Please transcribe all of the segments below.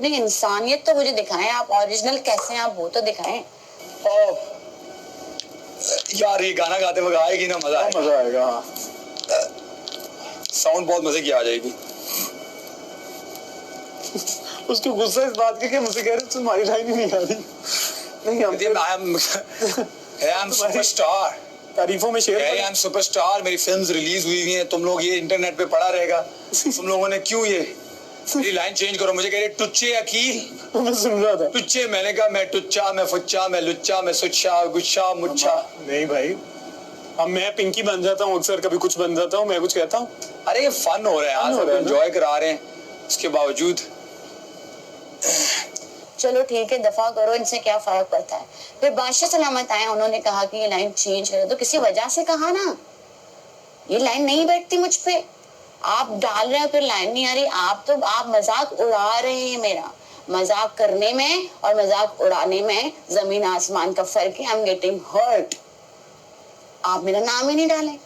नहीं, इंसानियत तो मुझे दिखाएं, आप ओरिजिनल कैसे हैं आप वो तो दिखाएं। यार ये गाना गाते वक्त आएगी ना, मजा आएगा। हाँ, साउंड बहुत मजे की आ जाएगी। उसको गुस्सा इस बात का कि मुझे कह रहे तुम्हारी लाइन ही नहीं आ रही। नहीं हम आई एम सुपरस्टार, तारीफों में शेर आई एम सुपरस्टार। मेरी फिल्म्स रिलीज हुई हैं, तुम लोग ये इंटरनेट पे पड़ा रहेगा। तुम लोगों ने क्यों ये मेरी लाइन चेंज करो। मुझे कह रहे टुच्चे अकील, मैं सुन रहा था टुच्चे। मैंने कहा मैं टुच्चा, मैं फुच्चा, मैं लुच्चा, मैं सुच्चा, गुच्छा मुच्छा। नहीं भाई, अब मैं पिंकी बन जाता हूँ अक्सर, कभी कुछ बन जाता हूँ, मैं कुछ कहता हूँ। अरे ये फन हो रहा है, सब एंजॉय करा रहे हैं, इसके बावजूद। चलो ठीक है, दफा करो, इनसे क्या फर्क पड़ता है। फिर बादशाह सलामत आए, उन्होंने कहा कि ये लाइन चेंज करो, तो किसी वजह से कहा ना, ये लाइन नहीं बैठती मुझ पे, आप डाल रहे हो फिर लाइन नहीं आ रही। आप मजाक उड़ा रहे हैं मेरा। मजाक करने में और मजाक उड़ाने में जमीन आसमान का फर्क है। I am getting hurt. आप मेरा नाम ही नहीं डालें।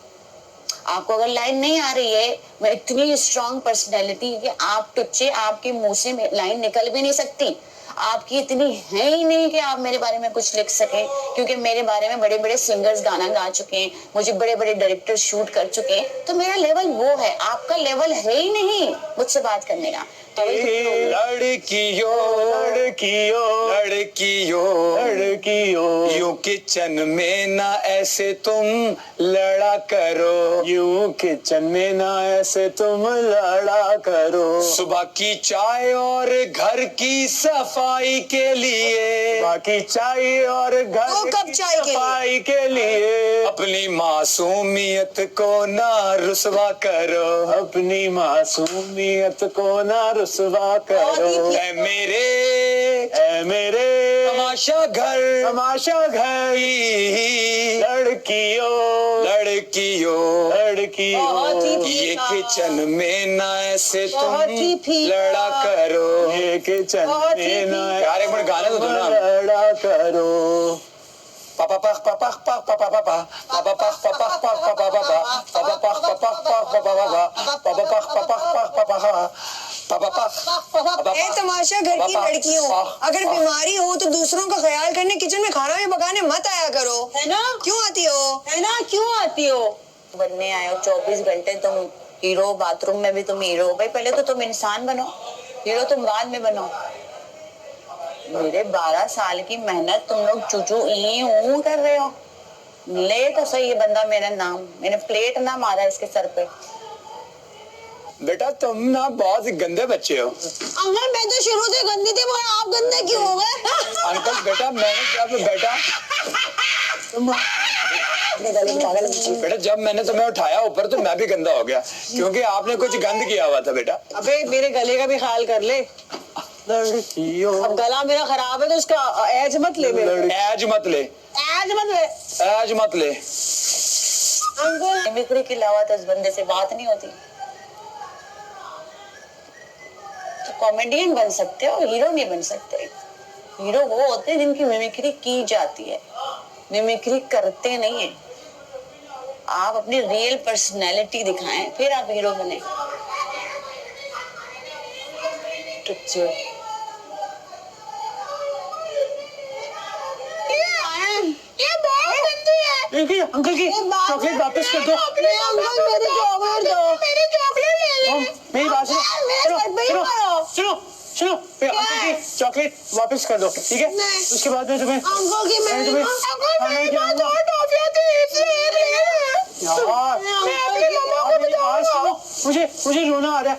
आपको अगर लाइन नहीं आ रही है, मैं इतनी स्ट्रॉन्ग पर्सनैलिटी कि आप टुच्चे, आपके मुंह से लाइन निकल भी नहीं सकती। आपकी इतनी है ही नहीं कि आप मेरे बारे में कुछ लिख सकें, क्योंकि मेरे बारे में बड़े बड़े सिंगर्स गाना गा चुके हैं, मुझे बड़े बड़े डायरेक्टर शूट कर चुके हैं। तो मेरा लेवल वो है, आपका लेवल है ही नहीं मुझसे बात करने का। लड़कियों लड़कियों लड़कियों लड़कियों, यूं किचन में ना ऐसे तुम लड़ा करो, यूं किचन में ना ऐसे तुम लड़ा करो। सुबह की चाय और घर की सफाई के लिए, बाकी चाय और घर वो कब की चाय के लिए? सफाई के लिए अपनी मासूमियत को ना रुसवा करो, अपनी मासूमियत को ना रुसवा करो। ऐ मेरे तमाशा घर लड़कियों लड़कियों लड़कियों, ये किचन में ना ऐसे बहुत ही तुम फीका। लड़ा करो। ये किचन बहुत ही में ना यार एक मिनट गाने तो दो ना। लड़ा करो। पापा पख पापा पापा पापा पापा पापा पख पापा पापा पापा पापा पापा पख पापा पापा पापा पापा पख पापा पापा पापा पापा। ए तमाशा घर की लड़कियों, अगर बीमारी हो तो दूसरों का ख्याल करने किचन में खाना भी पकाने मत आया करो, है ना? क्यों आती हो? है ना, क्यों आती हो? बनने आए हो 24 घंटे तुम हीरो, बाथरूम में भी तुम हीरो। भाई पहले तो तुम इंसान बनो, हीरो तुम बाद में बनो। मेरे 12 साल की मेहनत तुम लोग चूचू ई कर रहे हो। ले तो सही ये बंदा मेरा नाम, मैंने प्लेट ना मारा इसके सर पे। बेटा तुम ना बहुत ही गंदे बच्चे हो। अंकल मैं तो शुरू से गंदी थी, मगर आप गंदे क्यों हो गए? अंकल बेटा मैंने जब बेटा जब मैंने तुम्हें उठाया ऊपर तो मैं भी गंदा हो गया, क्योंकि आपने कुछ गंद किया हुआ था बेटा। अबे मेरे गले का भी ख्याल कर ले। लड़कियों अब गला मेरा खराब है तो उसका एज मत ले। एज मत ले, एज मत ले एज मत ले। अंकल। मिमिक्री के अलावा तो इस बंदे से बात नहीं होती। तो कॉमेडियन बन सकते हो, हीरो नहीं बन सकते। हीरो वो होते हैं जिनकी मिमिक्री की जाती है, मिमिक्री करते नहीं है। आप अपनी रियल पर्सनैलिटी दिखाएं, फिर आप हीरो बने। टुच्चे। ये बहुत गंदी है। अंकल की चॉकलेट वापस कर दो। अंकल मेरी चॉकलेट दो। मेरी चॉकलेट ले लो। मेरी बात सुनो, सुनो, अंकल की चॉकलेट वापस कर दो, ठीक है? उसके बाद में तुम्हें अंकल की मैं तुम्हें खाना खिलाऊंगा। मुझे रोना आ रहा है।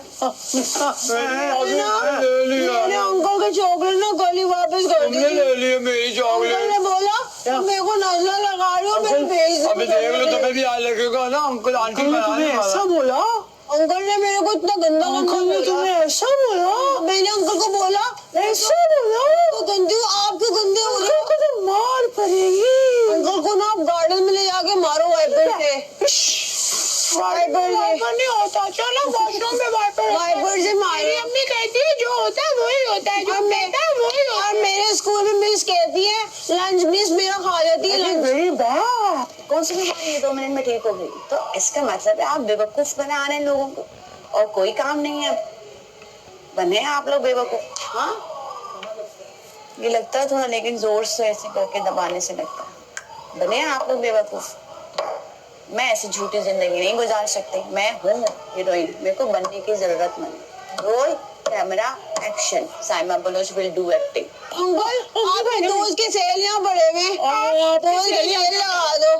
मैंने अंकल की चॉकलेट ना गली वापस कर दी। तुमने ले लिया मेरी अंकल चॉकलेट। ने बोला मेरे को नजर लगा रही हो, मैं भेज अभी देख लो तुम्हें भी आ लगेगा ना। अंकल आंटी तुम्हें ऐसा बोला? अंकल ने मेरे को इतना गंदा तुम्हें ऐसा बोला? मैंने अंकल को बोला ऐसा बोला? तो गंदी हो, आप क्यों गंदे हो रहे अंकल को तो मार पड़ेगी। अंकल को ना आप गार्डन में ले जाके मारो वाइपर से। वाइपर नहीं होता, चलो वॉशरूम में वाइपर से मारो। अम्मी कहती है जो होता है वही होता है, जो कहता है वही होता है। और मेरे स्कूल में मिस कहती है लंच मिस मेरा खा जाती है लंच। Very bad. कौन सी बीमारी है 2 मिनट में ठीक हो गई? तो इसका मतलब है आप बेवकूफ बना रहे हैं लोगों को, और कोई काम नहीं है। बने आप लोग बेवकूफ। हाँ ये लगता है थोड़ा, लेकिन जोर से ऐसे करके दबाने से लगता है। बने आप लोग बेवकूफ। मैं ऐसी झूठी जिंदगी नहीं गुजार सकती। मैं हूँ हीरोइन, मेरे को बनने की जरूरत नहीं। Roll camera action, Saima Baloch will do acting. Uncle आपके दोस्त के सेल यहाँ पड़े हुए, दोस्त के सेल लगा दो।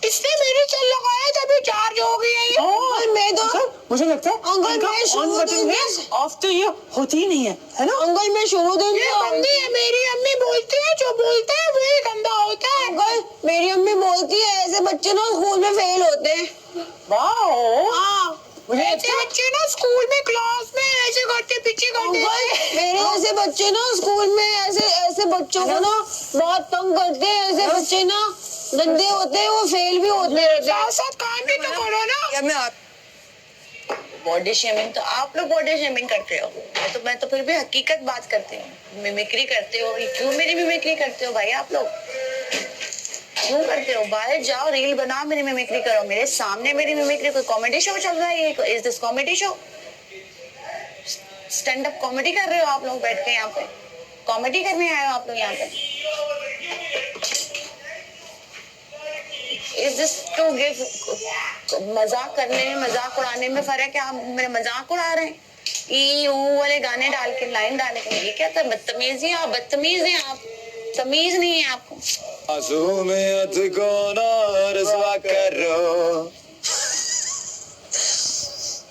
इसने मेरे चल लगाया तभी चार्ज हो गई है ये। अंकल मैं तो मुझे लगता है अंकल मैं शुरू दिन ऑफ तो ये होती ही नहीं है ना? अंकल मैं शुरू दिन ये गंदी है, मेरी अम्मी बोलती है जो बोलता है वही गंदा होता है। अंकल मेरी अम्मी बोलती है ऐसे बच्चे ना स्कूल में फेल होते हैं। वाओ, हाँ ऐसे बच्चे ना स्कूल में क्लास में ऐसे करते पीछे करते अंकल मेरे ऐसे बच्चे ना स्कूल में ऐसे ऐसे बच्चों को ना बहुत तंग करते हैं। ऐसे बच्चे ना गंदे होते हैं, वो फेल भी होते हैं। साथ साथ काम भी तो करो ना। या मैं आप बॉडी शेमिंग तो आप लोग बॉडी शेमिंग करते हो, मैं तो फिर भी हकीकत बात करती हूँ। मिमिक्री करते हो, क्यों मेरी मिमिक्री करते हो भाई आप लोग? क्यों करते हो? बाहर जाओ, रील बनाओ, मेरी मिमिक्री करो। मेरे सामने मेरी मिमिक्री, कोई कॉमेडी शो चल रहा है ये? Is this comedy show? Stand up comedy कर रहे हो आप लोग बैठ के यहाँ पे? कॉमेडी करने आए हो आप लोग यहाँ पे? Is this to give? मजाक करने में, मजाक उड़ाने में फर्क है। आप मेरे मजाक उड़ा रहे हैं, ई ऊ वाले गाने डाल के, लाइन डाल के। ये क्या था? बदतमीजी है आप, बदतमीज हैं आप, तमीज नहीं है आपको। मासूमियत को ना रसवा करो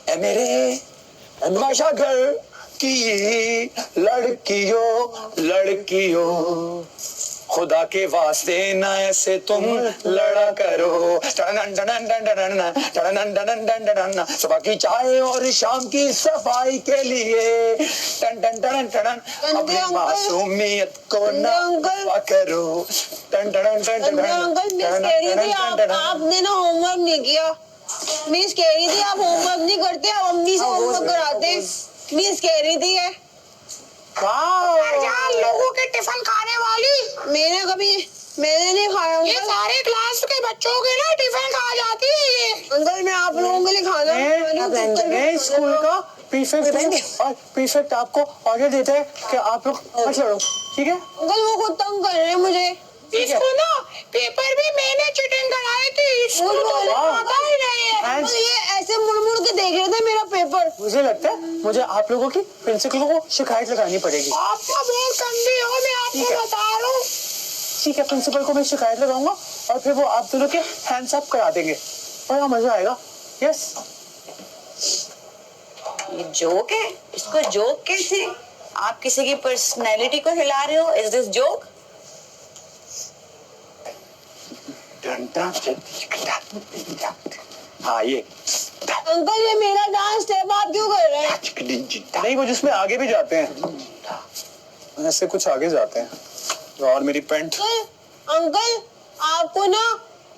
ए मेरे नशा घर की लड़कियों खुदा के वास्ते ना ऐसे तुम लड़ा करो। सुबह की चाय और शाम की सफाई के लिए अपनी मासूमियत को ना करो। अंकल मिस कह रही थी आपने ना होमवर्क नहीं किया। मिस कह रही थी आप होमवर्क नहीं करते, आप अम्मी से होमवर्क कराते। मिस कह रही थी है लोगों के टिफिन खाने वाली। मैंने नहीं खाया। ये सारे क्लास के बच्चों के ना टिफिन खा जाती है ये। अंकल मैं आप लोगों के लिए खाना स्कूल का प्रीफेक्ट आपको ऑर्डर देता है कि आप लोग मत लड़ो, ठीक है? अंकल वो खुद तंग कर रहे हैं मुझे। इसको ना पेपर भी मैंने चीटिंग कराई थी, इसको तो पता ही नहीं है। अंकल ये ऐसे मुड़ मुड़ के देख रहे थे मेरा पेपर। मुझे लगता है मुझे आप लोगों की प्रिंसिपल को शिकायत लगानी पड़ेगी। आपका बहुत गंदी हो, मैं आपको बता रहा हूँ। ठीक है, प्रिंसिपल को मैं शिकायत लगाऊंगा और फिर वो आप दोनों के हैंड्स अप करा देंगे, बड़ा मजा आएगा। यस, ये जोक है? इसको जोक कैसे? आप किसी की पर्सनैलिटी को हिला रहे हो? Is this joke? हाँ ये अंकल ये मेरा डांस स्टेप आप क्यों कर रहे हैं? नहीं, वो जिसमें आगे भी जाते हैं, ऐसे कुछ आगे जाते हैं। और मेरी पैंट अंकल आपको ना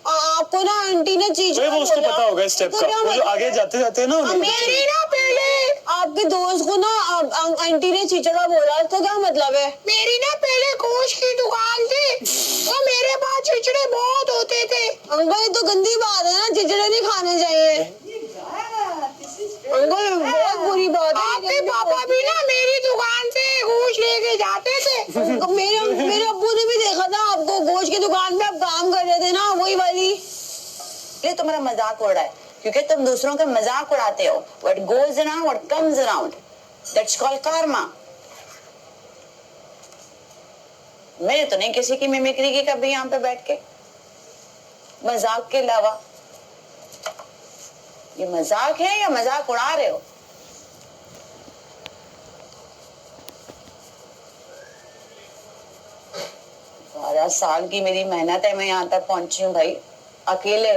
आंटी ने चीज वो उसको पता होगा इस स्टेप का, वो जो आगे जाते जाते हैं ना। मेरी ना पहले आपके दोस्त को ना आंटी ने चिचड़ा बोला, इसका क्या मतलब है? मेरी ना पहले गोश्त की दुकान थी तो मेरे पास चिचड़े बहुत होते थे। अंकल ये तो गंदी बात है ना, चिचड़े नहीं खाने चाहिए। अंकल बहुत बुरी बात है। आपके पापा भी ना मेरी दुकान से गोश्त लेके जाते थे। मेरे अब्बू ने भी देखा था आपको गोश्त की दुकान पे आप काम कर रहे थे ना, वही वाली। ये तुम्हारा मजाक उड़ रहा है क्योंकि तुम दूसरों का मजाक उड़ाते हो। What goes around, what comes around. That's called karma. मैंने तो नहीं किसी की मिमिक्री की कभी यहाँ पे बैठ के, मजाक के अलावा। ये मजाक है या मजाक उड़ा रहे हो? बारह साल की मेरी मेहनत है, मैं यहाँ तक पहुंची हूँ भाई, अकेले।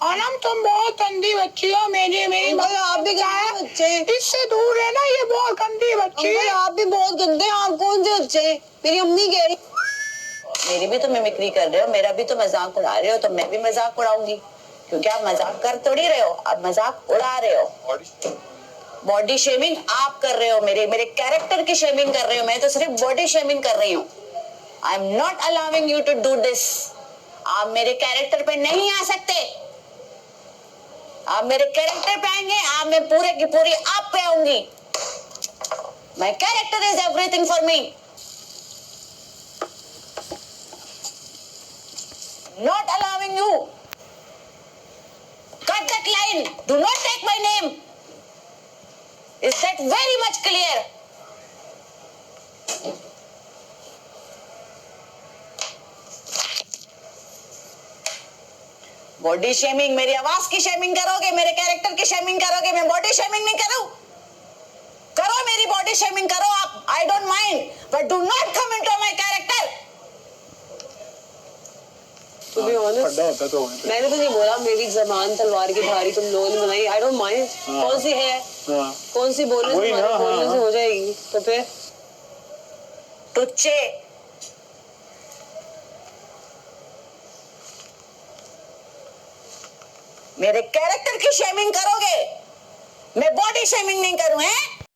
अनम तुम बहुत गंदी बच्ची हो। मेरी आप भी गंदे बच्चे हैं। इससे दूर है ना, ये बहुत गंदी बच्ची है। आप भी बहुत गंदे हैं। आप कौन से बच्चे हैं? मेरी अम्मी कह रही। मेरी भी तो मिमिक्री कर रहे हो, मेरा भी तो मजाक उड़ा रहे हो, तो मैं भी मजाक उड़ाऊंगी क्योंकि आप मजाक कर थोड़ी रहे हो, आप मजाक उड़ा रहे हो। बॉडी शेमिंग आप कर रहे हो, मेरे कैरेक्टर की शेमिंग कर रहे हो। मैं तो सिर्फ बॉडी शेमिंग कर रही हूँ। I am not allowing you to do this. आप मेरे कैरेक्टर पे नहीं आ सकते। आप मेरे कैरेक्टर पे आएंगे, आप मैं पूरे की पूरी आप पे आऊंगी। My character is everything for me. Not allowing you. Cut that line. Do not take my name. Is that very much clear? Body shaming, मेरी आवाज की शेमिंग करोगे, मेरे कैरेक्टर की शेमिंग करोगे, मैं बॉडी शेमिंग नहीं करूं? करो मेरी बॉडी शेमिंग करो आप, I don't mind, but do not come into my character. To be honest, पढ़ना होता तो मैंने तो नहीं बोला मेरी जबान तलवार की धारी तुम लोगों ने बनाई। I don't mind. कौन सी है, हाँ कौन सी बोलने वही से ना, हाँ, बोलने से हाँ। हो जाएगी तो फिर टुच्चे मेरे कैरेक्टर की शेमिंग करोगे, मैं बॉडी शेमिंग नहीं करूं हैं?